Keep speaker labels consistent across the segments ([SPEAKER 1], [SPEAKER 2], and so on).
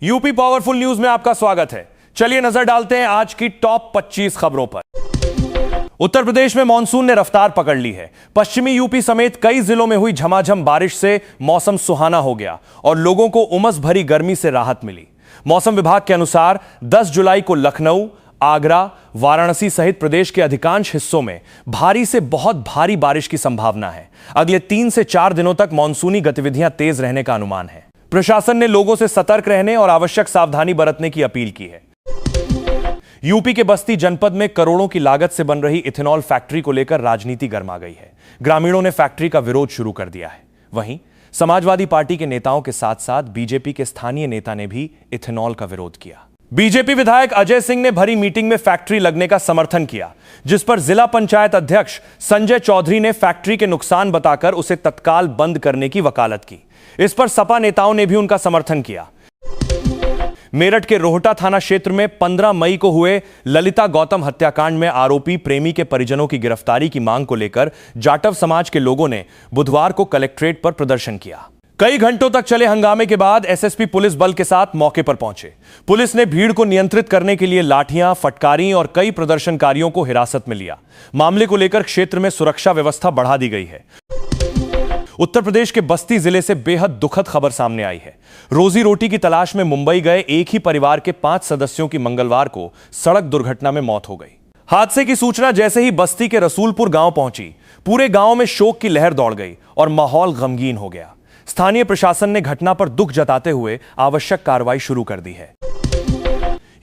[SPEAKER 1] UP powerful news में आपका स्वागत है। चलिए नजर डालते हैं आज की टॉप 25 खबरों पर। उत्तर प्रदेश में मानसून ने रफ्तार पकड़ ली है। पश्चिमी यूपी समेत कई जिलों में हुई झमाझम बारिश से मौसम सुहाना हो गया और लोगों को उमस भरी गर्मी से राहत मिली। मौसम विभाग के अनुसार 10 जुलाई को लखनऊ, आगरा, वाराणसी सहित प्रदेश के अधिकांश हिस्सों में भारी से बहुत भारी बारिश की संभावना है। अगले 3 से 4 दिनों तक मानसूनी गतिविधियां तेज रहने का अनुमान है। प्रशासन ने लोगों से सतर्क रहने और आवश्यक सावधानी बरतने की अपील की है। यूपी के बस्ती जनपद में करोड़ों की लागत से बन रही इथेनॉल फैक्ट्री को लेकर राजनीति गर्मा गई है। ग्रामीणों ने फैक्ट्री का विरोध शुरू कर दिया है। वहीं समाजवादी पार्टी के नेताओं के साथ साथ बीजेपी के स्थानीय नेता ने भी इथेनॉल का विरोध किया। बीजेपी विधायक अजय सिंह ने भरी मीटिंग में फैक्ट्री लगने का समर्थन किया, जिस पर जिला पंचायत अध्यक्ष संजय चौधरी ने फैक्ट्री के नुकसान बताकर उसे तत्काल बंद करने की वकालत की। इस पर सपा नेताओं ने भी उनका समर्थन किया। मेरठ के रोहटा थाना क्षेत्र में 15 मई को हुए ललिता गौतम हत्याकांड में आरोपी प्रेमी के परिजनों की गिरफ्तारी की मांग को लेकर जाटव समाज के लोगों ने बुधवार को कलेक्ट्रेट पर प्रदर्शन किया। कई घंटों तक चले हंगामे के बाद एसएसपी पुलिस बल के साथ मौके पर पहुंचे। पुलिस ने भीड़ को नियंत्रित करने के लिए लाठियां, फटकारी और कई प्रदर्शनकारियों को हिरासत में लिया। मामले को लेकर क्षेत्र में सुरक्षा व्यवस्था बढ़ा दी गई है। उत्तर प्रदेश के बस्ती जिले से बेहद दुखद खबर सामने आई है। रोजी रोटी की तलाश में मुंबई गए एक ही परिवार के 5 सदस्यों की मंगलवार को सड़क दुर्घटना में मौत हो गई। हादसे की सूचना जैसे ही बस्ती के रसूलपुर गांव पहुंची, पूरे गांव में शोक की लहर दौड़ गई और माहौल गमगीन हो गया। स्थानीय प्रशासन ने घटना पर दुख जताते हुए आवश्यक कार्रवाई शुरू कर दी है।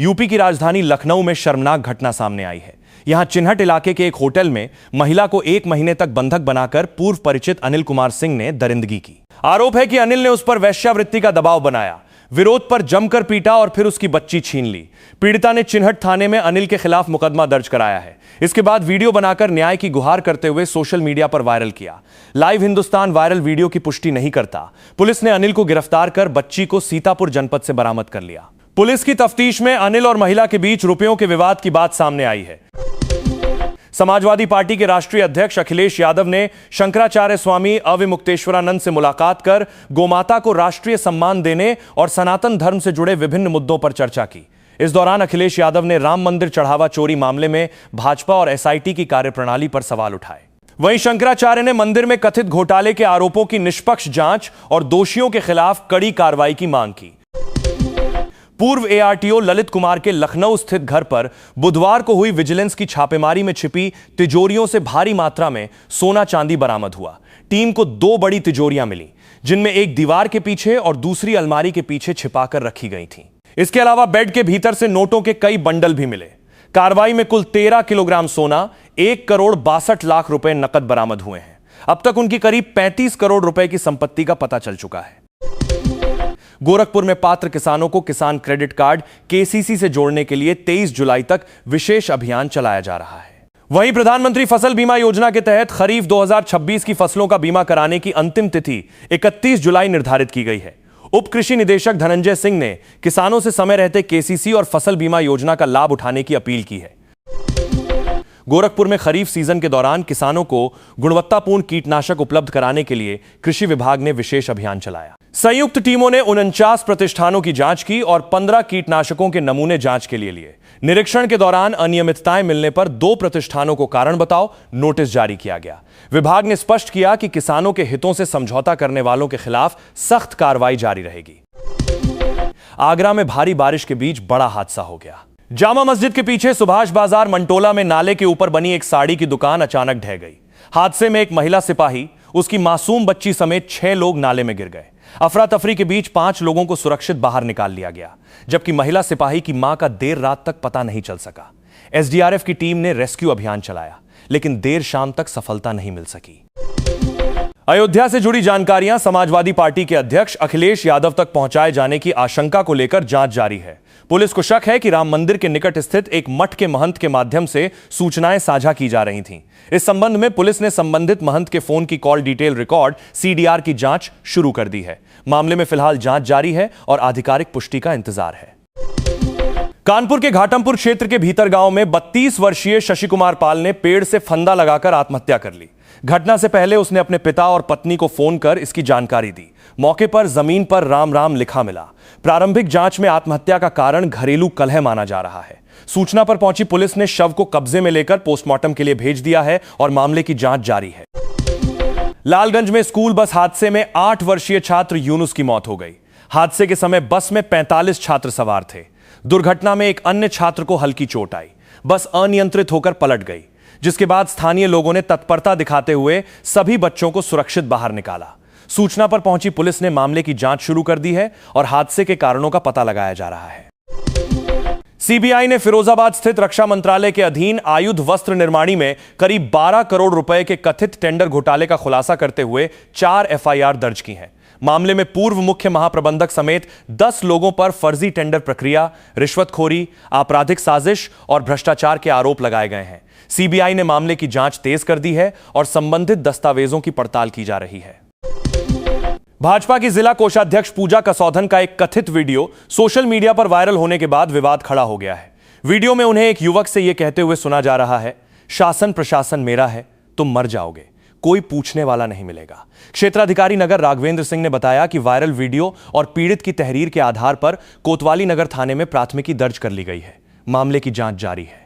[SPEAKER 1] यूपी की राजधानी लखनऊ में शर्मनाक घटना सामने आई है। यहां चिन्हट इलाके के एक होटल में महिला को 1 महीने तक बंधक बनाकर पूर्व परिचित अनिल कुमार सिंह ने दरिंदगी की। आरोप है कि अनिल ने उस पर वेश्यावृत्ति का दबाव बनाया, विरोध पर जमकर पीटा और फिर उसकी बच्ची छीन ली। पीड़िता ने चिन्हट थाने में अनिल के खिलाफ मुकदमा दर्ज कराया है। इसके बाद वीडियो बनाकर न्याय की गुहार करते हुए सोशल मीडिया पर वायरल किया। लाइव हिंदुस्तान वायरल वीडियो की पुष्टि नहीं करता। पुलिस ने अनिल को गिरफ्तार कर बच्ची को सीतापुर जनपद से बरामद कर लिया। पुलिस की तफ्तीश में अनिल और महिला के बीच रुपयों के विवाद की बात सामने आई है। समाजवादी पार्टी के राष्ट्रीय अध्यक्ष अखिलेश यादव ने शंकराचार्य स्वामी अविमुक्तेश्वरानंद से मुलाकात कर गोमाता को राष्ट्रीय सम्मान देने और सनातन धर्म से जुड़े विभिन्न मुद्दों पर चर्चा की। इस दौरान अखिलेश यादव ने राम मंदिर चढ़ावा चोरी मामले में भाजपा और एसआईटी की कार्यप्रणाली पर सवाल उठाए। वहीं शंकराचार्य ने मंदिर में कथित घोटाले के आरोपों की निष्पक्ष जांच और दोषियों के खिलाफ कड़ी कार्रवाई की मांग की। पूर्व एआरटीओ ललित कुमार के लखनऊ स्थित घर पर बुधवार को हुई विजिलेंस की छापेमारी में छिपी तिजोरियों से भारी मात्रा में सोना चांदी बरामद हुआ। टीम को 2 बड़ी तिजोरियां मिली, जिनमें एक दीवार के पीछे और दूसरी अलमारी के पीछे छिपाकर रखी गई थी। इसके अलावा बेड के भीतर से नोटों के कई बंडल भी मिले। कार्रवाई में कुल 13 किलोग्राम सोना, 1 करोड़ 62 लाख रुपए नकद बरामद हुए हैं। अब तक उनकी करीब 35 करोड़ रुपए की संपत्ति का पता चल चुका है। गोरखपुर में पात्र किसानों को किसान क्रेडिट कार्ड केसीसी से जोड़ने के लिए 23 जुलाई तक विशेष अभियान चलाया जा रहा है। वहीं प्रधानमंत्री फसल बीमा योजना के तहत खरीफ 2026 की फसलों का बीमा कराने की अंतिम तिथि 31 जुलाई निर्धारित की गई है। उप कृषि निदेशक धनंजय सिंह ने किसानों से समय रहते केसीसी और फसल बीमा योजना का लाभ उठाने की अपील की है। गोरखपुर में खरीफ सीजन के दौरान किसानों को गुणवत्तापूर्ण कीटनाशक उपलब्ध कराने के लिए कृषि विभाग ने विशेष अभियान चलाया। संयुक्त टीमों ने 49 प्रतिष्ठानों की जांच की और 15 कीटनाशकों के नमूने जांच के लिए लिए। निरीक्षण के दौरान अनियमितताएं मिलने पर 2 प्रतिष्ठानों को कारण बताओ नोटिस जारी किया गया। विभाग ने स्पष्ट किया कि किसानों के हितों से समझौता करने वालों के खिलाफ सख्त कार्रवाई जारी रहेगी। आगरा में भारी बारिश के बीच बड़ा हादसा हो गया। जामा मस्जिद के पीछे सुभाष बाजार मंटोला में नाले के ऊपर बनी एक साड़ी की दुकान अचानक ढह गई। हादसे में एक महिला सिपाही, उसकी मासूम बच्ची समेत 6 लोग नाले में गिर गए। अफरा तफरी के बीच 5 लोगों को सुरक्षित बाहर निकाल लिया गया, जबकि महिला सिपाही की मां का देर रात तक पता नहीं चल सका। एसडीआरएफ की टीम ने रेस्क्यू अभियान चलाया, लेकिन देर शाम तक सफलता नहीं मिल सकी। अयोध्या से जुड़ी जानकारियां समाजवादी पार्टी के अध्यक्ष अखिलेश यादव तक पहुंचाए जाने की आशंका को लेकर जांच जारी है। पुलिस को शक है कि राम मंदिर के निकट स्थित एक मठ के महंत के माध्यम से सूचनाएं साझा की जा रही थीं। इस संबंध में पुलिस ने संबंधित महंत के फोन की कॉल डिटेल रिकॉर्ड सीडीआर की जांच शुरू कर दी है। मामले में फिलहाल जांच जारी है और आधिकारिक पुष्टि का इंतजार है। कानपुर के घाटमपुर क्षेत्र के भीतर गांव में 32 वर्षीय शशि कुमार पाल ने पेड़ से फंदा लगाकर आत्महत्या कर ली। घटना से पहले उसने अपने पिता और पत्नी को फोन कर इसकी जानकारी दी। मौके पर जमीन पर राम राम लिखा मिला। प्रारंभिक जांच में आत्महत्या का कारण घरेलू कलह माना जा रहा है। सूचना पर पहुंची पुलिस ने शव को कब्जे में लेकर पोस्टमार्टम के लिए भेज दिया है और मामले की जांच जारी है। लालगंज में स्कूल बस हादसे में 8 वर्षीय छात्र यूनुस की मौत हो गई। हादसे के समय बस में 45 छात्र सवार थे। दुर्घटना में एक अन्य छात्र को हल्की चोट आई। बस अनियंत्रित होकर पलट गई, जिसके बाद स्थानीय लोगों ने तत्परता दिखाते हुए सभी बच्चों को सुरक्षित बाहर निकाला। सूचना पर पहुंची पुलिस ने मामले की जांच शुरू कर दी है और हादसे के कारणों का पता लगाया जा रहा है। सीबीआई ने फिरोजाबाद स्थित रक्षा मंत्रालय के अधीन आयुध वस्त्र निर्माणी में करीब 12 करोड़ रुपए के कथित टेंडर घोटाले का खुलासा करते हुए 4 एफआईआर दर्ज की हैं। मामले में पूर्व मुख्य महाप्रबंधक समेत 10 लोगों पर फर्जी टेंडर प्रक्रिया, रिश्वतखोरी, आपराधिक साजिश और भ्रष्टाचार के आरोप लगाए गए हैं। सीबीआई ने मामले की जांच तेज कर दी है और संबंधित दस्तावेजों की पड़ताल की जा रही है। भाजपा की जिला कोषाध्यक्ष पूजा कसौधन का एक कथित वीडियो सोशल मीडिया पर वायरल होने के बाद विवाद खड़ा हो गया है। वीडियो में उन्हें एक युवक से यह कहते हुए सुना जा रहा है, शासन प्रशासन मेरा है, तुम मर जाओगे, कोई पूछने वाला नहीं मिलेगा। क्षेत्राधिकारी नगर राघवेंद्र सिंह ने बताया कि वायरल वीडियो और पीड़ित की तहरीर के आधार पर कोतवाली नगर थाने में प्राथमिकी दर्ज कर ली गई है। मामले की जांच जारी है।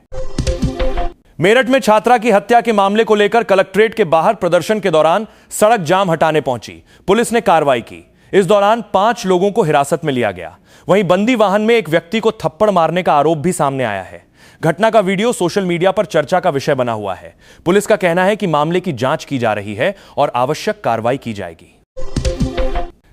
[SPEAKER 1] मेरठ में छात्रा की हत्या के मामले को लेकर कलेक्ट्रेट के बाहर प्रदर्शन के दौरान सड़क जाम हटाने पहुंची पुलिस ने कार्रवाई की। इस दौरान 5 लोगों को हिरासत में लिया गया। वहीं बंदी वाहन में एक व्यक्ति को थप्पड़ मारने का आरोप भी सामने आया है। घटना का वीडियो सोशल मीडिया पर चर्चा का विषय बना हुआ है। पुलिस का कहना है कि मामले की जांच की जा रही है और आवश्यक कार्रवाई की जाएगी।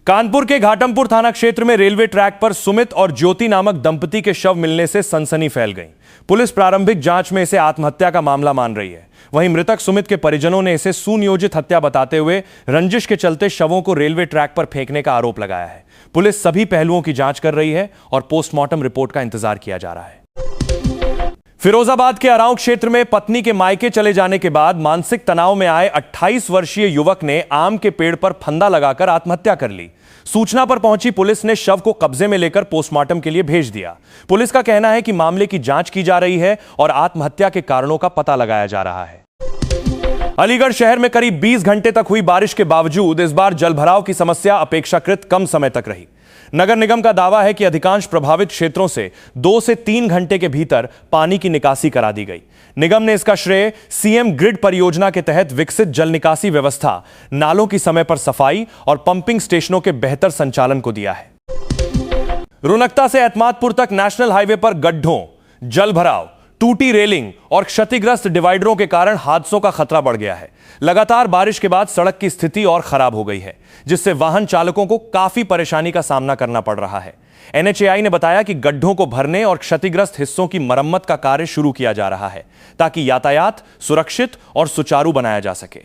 [SPEAKER 1] कानपुर के घाटमपुर थाना क्षेत्र में रेलवे ट्रैक पर सुमित और ज्योति नामक दंपति के शव मिलने से सनसनी फैल गई। पुलिस प्रारंभिक जांच में इसे आत्महत्या का मामला मान रही है। वहीं मृतक सुमित के परिजनों ने इसे सुनियोजित हत्या बताते हुए रंजिश के चलते शवों को रेलवे ट्रैक पर फेंकने का आरोप लगाया है। पुलिस सभी पहलुओं की जांच कर रही है और पोस्टमार्टम रिपोर्ट का इंतजार किया जा रहा है। फिरोजाबाद के अरांव क्षेत्र में पत्नी के मायके चले जाने के बाद मानसिक तनाव में आए 28 वर्षीय युवक ने आम के पेड़ पर फंदा लगाकर आत्महत्या कर ली। सूचना पर पहुंची पुलिस ने शव को कब्जे में लेकर पोस्टमार्टम के लिए भेज दिया। पुलिस का कहना है कि मामले की जांच की जा रही है और आत्महत्या के कारणों का पता लगाया जा रहा है। अलीगढ़ शहर में करीब 20 घंटे तक हुई बारिश के बावजूद इस बार जलभराव की समस्या अपेक्षाकृत कम समय तक रही। नगर निगम का दावा है कि अधिकांश प्रभावित क्षेत्रों से 2 से 3 घंटे के भीतर पानी की निकासी करा दी गई। निगम ने इसका श्रेय सीएम ग्रिड परियोजना के तहत विकसित जल निकासी व्यवस्था, नालों की समय पर सफाई और पंपिंग स्टेशनों के बेहतर संचालन को दिया है। रुनकता से एतमादपुर तक नेशनल हाईवे पर गड्ढों, जलभराव, टूटी रेलिंग और क्षतिग्रस्त डिवाइडरों के कारण हादसों का खतरा बढ़ गया है। लगातार बारिश के बाद सड़क की स्थिति और खराब हो गई है, जिससे वाहन चालकों को काफी परेशानी का सामना करना पड़ रहा है। एनएचएआई ने बताया कि गड्ढों को भरने और क्षतिग्रस्त हिस्सों की मरम्मत का कार्य शुरू किया जा रहा है ताकि यातायात सुरक्षित और सुचारू बनाया जा सके।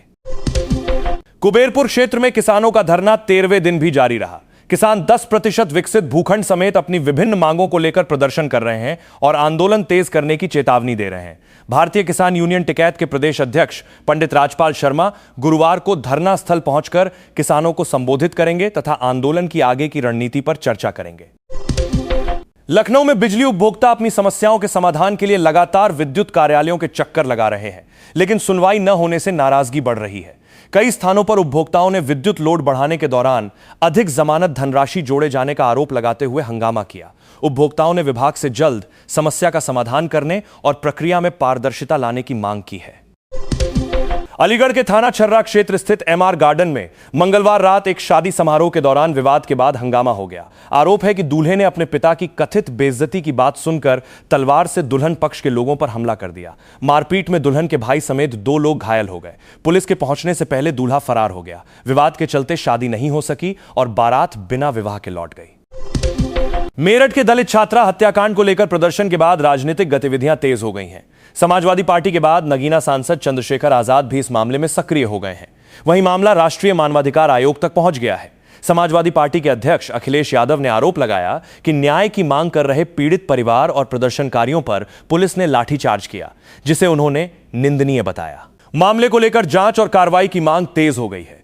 [SPEAKER 1] कुबेरपुर क्षेत्र में किसानों का धरना 13वें दिन भी जारी रहा। किसान 10% विकसित भूखंड समेत अपनी विभिन्न मांगों को लेकर प्रदर्शन कर रहे हैं और आंदोलन तेज करने की चेतावनी दे रहे हैं। भारतीय किसान यूनियन टिकैत के प्रदेश अध्यक्ष पंडित राजपाल शर्मा गुरुवार को धरना स्थल पहुंचकर किसानों को संबोधित करेंगे तथा आंदोलन की आगे की रणनीति पर चर्चा करेंगे। लखनऊ में बिजली उपभोक्ता अपनी समस्याओं के समाधान के लिए लगातार विद्युत कार्यालयों के चक्कर लगा रहे हैं, लेकिन सुनवाई न होने से नाराजगी बढ़ रही है। कई स्थानों पर उपभोक्ताओं ने विद्युत लोड बढ़ाने के दौरान अधिक जमानत धनराशि जोड़े जाने का आरोप लगाते हुए हंगामा किया। उपभोक्ताओं ने विभाग से जल्द समस्या का समाधान करने और प्रक्रिया में पारदर्शिता लाने की मांग की है। अलीगढ़ के थाना छर्रा क्षेत्र स्थित एमआर गार्डन में मंगलवार रात एक शादी समारोह के दौरान विवाद के बाद हंगामा हो गया। आरोप है कि दूल्हे ने अपने पिता की कथित बेइज्जती की बात सुनकर तलवार से दुल्हन पक्ष के लोगों पर हमला कर दिया। मारपीट में दुल्हन के भाई समेत 2 लोग घायल हो गए। पुलिस के पहुंचने से पहले दूल्हा फरार हो गया। विवाद के चलते शादी नहीं हो सकी और बारात बिना विवाह के लौट गई। मेरठ के दलित छात्रा हत्याकांड को लेकर प्रदर्शन के बाद राजनीतिक गतिविधियां तेज हो गई हैं। समाजवादी पार्टी के बाद नगीना सांसद चंद्रशेखर आजाद भी इस मामले में सक्रिय हो गए हैं। वहीं मामला राष्ट्रीय मानवाधिकार आयोग तक पहुंच गया है। समाजवादी पार्टी के अध्यक्ष अखिलेश यादव ने आरोप लगाया कि न्याय की मांग कर रहे पीड़ित परिवार और प्रदर्शनकारियों पर पुलिस ने लाठीचार्ज किया, जिसे उन्होंने निंदनीय बताया। मामले को लेकर जांच और कार्रवाई की मांग तेज हो गई है।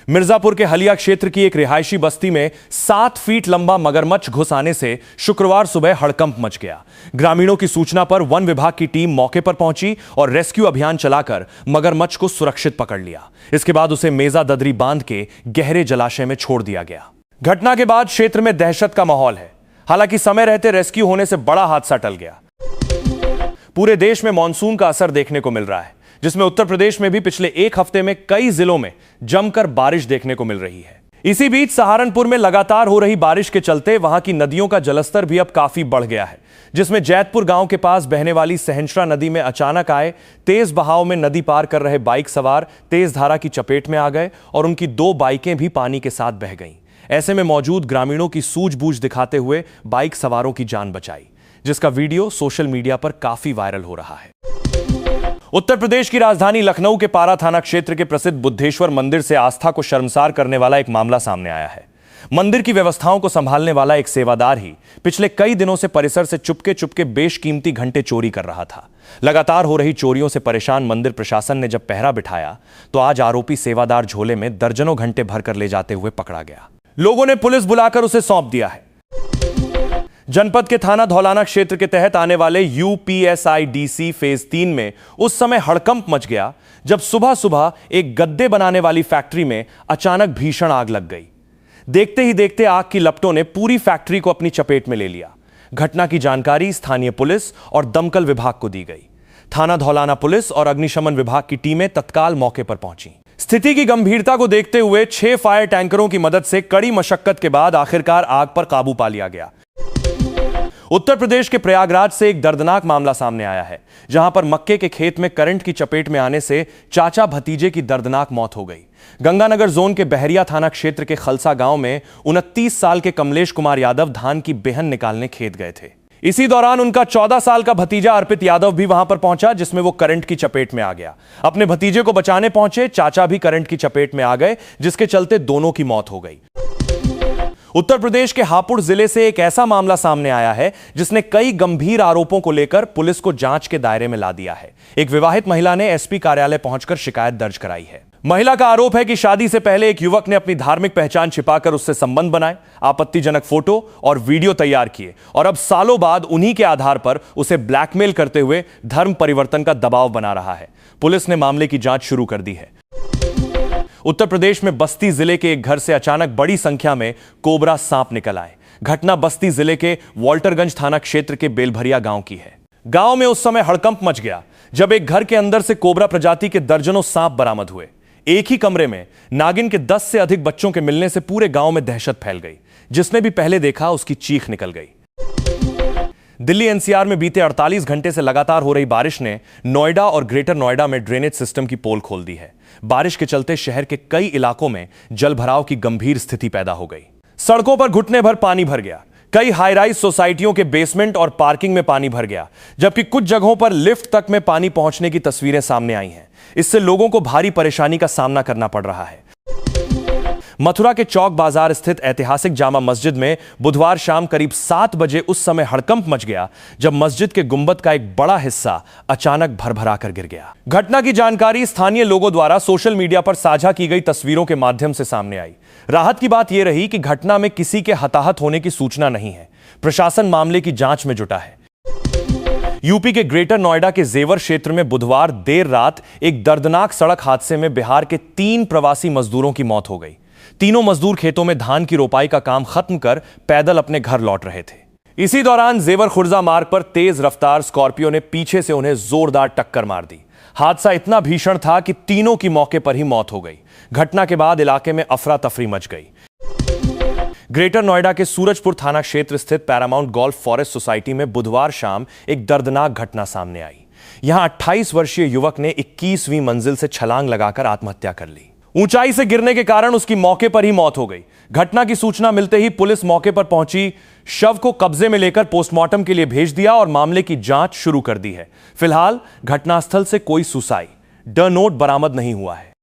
[SPEAKER 1] मिर्जापुर के हलिया क्षेत्र की एक रिहायशी बस्ती में 7 फीट लंबा मगरमच्छ घुस आने से शुक्रवार सुबह हड़कंप मच गया। ग्रामीणों की सूचना पर वन विभाग की टीम मौके पर पहुंची और रेस्क्यू अभियान चलाकर मगरमच्छ को सुरक्षित पकड़ लिया। इसके बाद उसे मेजा ददरी बांध के गहरे जलाशय में छोड़ दिया गया। घटना के बाद क्षेत्र में दहशत का माहौल है। हालांकि समय रहते रेस्क्यू होने से बड़ा हादसा टल गया। पूरे देश में मानसून का असर देखने को मिल रहा है, जिसमें उत्तर प्रदेश में भी पिछले एक हफ्ते में कई जिलों में जमकर बारिश देखने को मिल रही है। इसी बीच सहारनपुर में लगातार हो रही बारिश के चलते वहां की नदियों का जलस्तर भी अब काफी बढ़ गया है, जिसमें जैतपुर गांव के पास बहने वाली सहंसरा नदी में अचानक आए तेज बहाव में नदी पार कर रहे बाइक सवार तेज धारा की चपेट में आ गए और उनकी 2 बाइकें भी पानी के साथ बह गईं। ऐसे में मौजूद ग्रामीणों की सूझबूझ दिखाते हुए बाइक सवारों की जान बचाई, जिसका वीडियो सोशल मीडिया पर काफी वायरल हो रहा है। उत्तर प्रदेश की राजधानी लखनऊ के पारा थाना क्षेत्र के प्रसिद्ध बुद्धेश्वर मंदिर से आस्था को शर्मसार करने वाला एक मामला सामने आया है। मंदिर की व्यवस्थाओं को संभालने वाला एक सेवादार ही पिछले कई दिनों से परिसर से चुपके चुपके बेशकीमती घंटे चोरी कर रहा था। लगातार हो रही चोरियों से परेशान मंदिर प्रशासन ने जब पहरा बिठाया तो आज आरोपी सेवादार झोले में दर्जनों घंटे भरकर ले जाते हुए पकड़ा गया। लोगों ने पुलिस बुलाकर उसे सौंप दिया है। जनपद के थाना धौलाना क्षेत्र के तहत आने वाले यूपीएसआईडीसी फेज 3 में उस समय हड़कंप मच गया जब सुबह सुबह एक गद्दे बनाने वाली फैक्ट्री में अचानक भीषण आग लग गई। देखते ही देखते आग की लपटों ने पूरी फैक्ट्री को अपनी चपेट में ले लिया। घटना की जानकारी स्थानीय पुलिस और दमकल विभाग को दी गई। थाना धौलाना पुलिस और अग्निशमन विभाग की टीमें तत्काल मौके पर पहुंची। स्थिति की गंभीरता को देखते हुए 6 फायर टैंकरों की मदद से कड़ी मशक्कत के बाद आखिरकार आग पर काबू पा लिया गया। उत्तर प्रदेश के प्रयागराज से एक दर्दनाक मामला सामने आया है, जहां पर मक्के के खेत में करंट की चपेट में आने से चाचा भतीजे की दर्दनाक मौत हो गई। गंगानगर जोन के बहरिया थाना क्षेत्र के खलसा गांव में 29 साल के कमलेश कुमार यादव धान की बेहन निकालने खेत गए थे। इसी दौरान उनका 14 साल का भतीजा अर्पित यादव भी वहां पर पहुंचा, जिसमें वो करंट की चपेट में आ गया। अपने भतीजे को बचाने पहुंचे चाचा भी करंट की चपेट में आ गए, जिसके चलते दोनों की मौत हो गई। उत्तर प्रदेश के हापुड़ जिले से एक ऐसा मामला सामने आया है जिसने कई गंभीर आरोपों को लेकर पुलिस को जांच के दायरे में ला दिया है। एक विवाहित महिला ने एसपी कार्यालय पहुंचकर शिकायत दर्ज कराई है। महिला का आरोप है कि शादी से पहले एक युवक ने अपनी धार्मिक पहचान छिपाकर उससे संबंध बनाए, आपत्तिजनक फोटो और वीडियो तैयार किए और अब सालों बाद उन्हीं के आधार पर उसे ब्लैकमेल करते हुए धर्म परिवर्तन का दबाव बना रहा है। पुलिस ने मामले की जांच शुरू कर दी है। उत्तर प्रदेश में बस्ती जिले के एक घर से अचानक बड़ी संख्या में कोबरा सांप निकल आए। घटना बस्ती जिले के वॉल्टरगंज थाना क्षेत्र के बेलभरिया गांव की है। गांव में उस समय हड़कंप मच गया जब एक घर के अंदर से कोबरा प्रजाति के दर्जनों सांप बरामद हुए। एक ही कमरे में नागिन के 10 से अधिक बच्चों के मिलने से पूरे गांव में दहशत फैल गई। जिसने भी पहले देखा उसकी चीख निकल गई। दिल्ली एनसीआर में बीते 48 घंटे से लगातार हो रही बारिश ने नोएडा और ग्रेटर नोएडा में ड्रेनेज सिस्टम की पोल खोल दी है। बारिश के चलते शहर के कई इलाकों में जलभराव की गंभीर स्थिति पैदा हो गई। सड़कों पर घुटने भर पानी भर गया। कई हाई राइज सोसाइटियों के बेसमेंट और पार्किंग में पानी भर गया, जबकि कुछ जगहों पर लिफ्ट तक में पानी पहुंचने की तस्वीरें सामने आई हैं। इससे लोगों को भारी परेशानी का सामना करना पड़ रहा है। मथुरा के चौक बाजार स्थित ऐतिहासिक जामा मस्जिद में बुधवार शाम करीब 7 बजे उस समय हड़कंप मच गया जब मस्जिद के गुंबद का एक बड़ा हिस्सा अचानक भरभरा कर गिर गया। घटना की जानकारी स्थानीय लोगों द्वारा सोशल मीडिया पर साझा की गई तस्वीरों के माध्यम से सामने आई। राहत की बात यह रही कि घटना में किसी के हताहत होने की सूचना नहीं है। प्रशासन मामले की जांच में जुटा है। यूपी के ग्रेटर नोएडा के जेवर क्षेत्र में बुधवार देर रात एक दर्दनाक सड़क हादसे में बिहार के 3 प्रवासी मजदूरों की मौत हो गई। तीनों मजदूर खेतों में धान की रोपाई का काम खत्म कर पैदल अपने घर लौट रहे थे। इसी दौरान जेवर खुर्जा मार्ग पर तेज रफ्तार स्कॉर्पियो ने पीछे से उन्हें जोरदार टक्कर मार दी। हादसा इतना भीषण था कि तीनों की मौके पर ही मौत हो गई। घटना के बाद इलाके में अफरा तफरी मच गई। ग्रेटर नोएडा के सूरजपुर थाना क्षेत्र स्थित पैरामाउंट गोल्फ फॉरेस्ट सोसाइटी में बुधवार शाम एक दर्दनाक घटना सामने आई। यहां 28 वर्षीय युवक ने 21वीं मंजिल से छलांग लगाकर आत्महत्या कर ली। ऊंचाई से गिरने के कारण उसकी मौके पर ही मौत हो गई। घटना की सूचना मिलते ही पुलिस मौके पर पहुंची, शव को कब्जे में लेकर पोस्टमार्टम के लिए भेज दिया और मामले की जांच शुरू कर दी है। फिलहाल घटनास्थल से कोई सुसाइड नोट बरामद नहीं हुआ है।